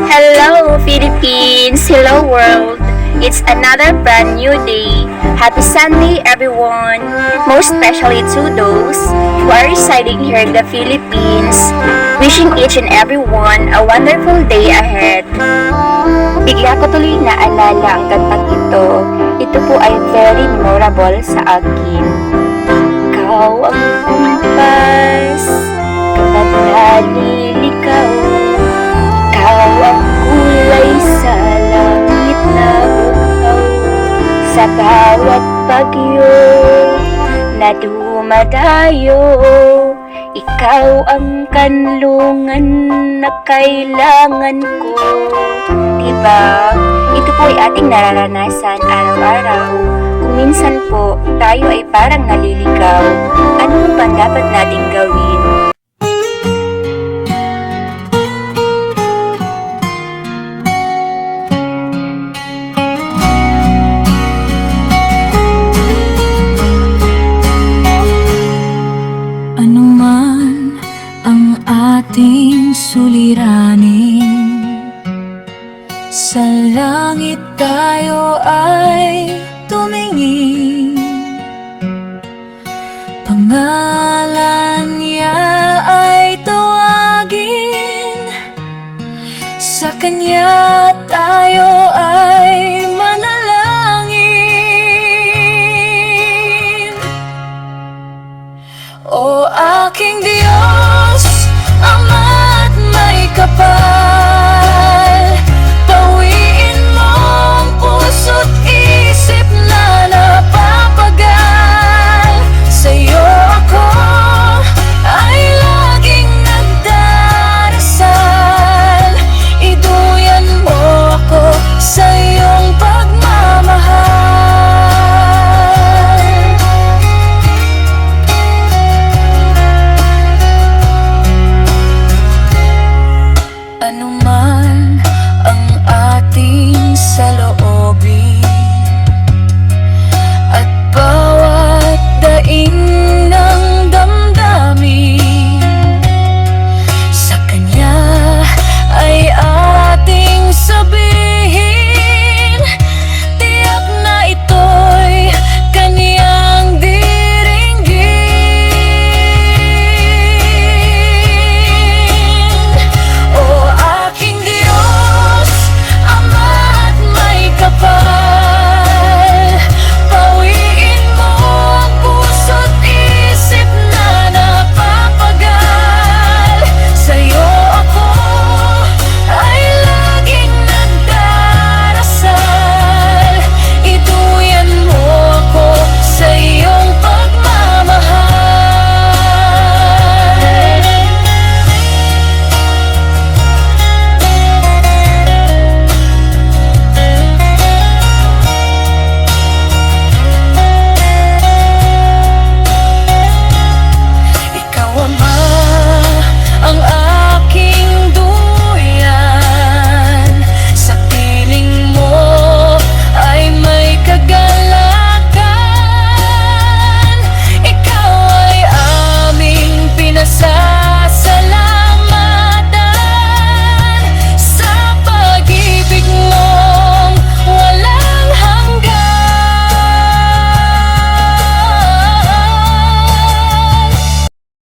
Hello Philippines! Hello world! It's another brand new day. Happy Sunday everyone! Most especially to those who are residing here in the Philippines. Wishing each and everyone a wonderful day ahead. Bigla ko tuloy naalala ang kantang ito. Ito po ay very memorable sa akin. Ikaw ang kumpas kapag nalilikaw. Ikaw ang kulay sa langit na uhaw. Sa bawat bagyo na dumadayo, ikaw ang kanlungan na kailangan ko. Diba? Ito po ay ating nararanasan araw-araw. Kung minsan po, tayo ay parang naliligaw. Ano ba dapat nating gawin? Ano man ang ating suliranin, sa langit tayo ay tumingin. Pangalan niya ay tawagin, sa kanya tayo ay manalangin. O aking Diyos, Ama't may kapal, pawiin mo ang puso't isip na napapagal. Sa'yo ako ay laging nagdarasal, iduyan mo ako sa iyong pagmamahal. Ano man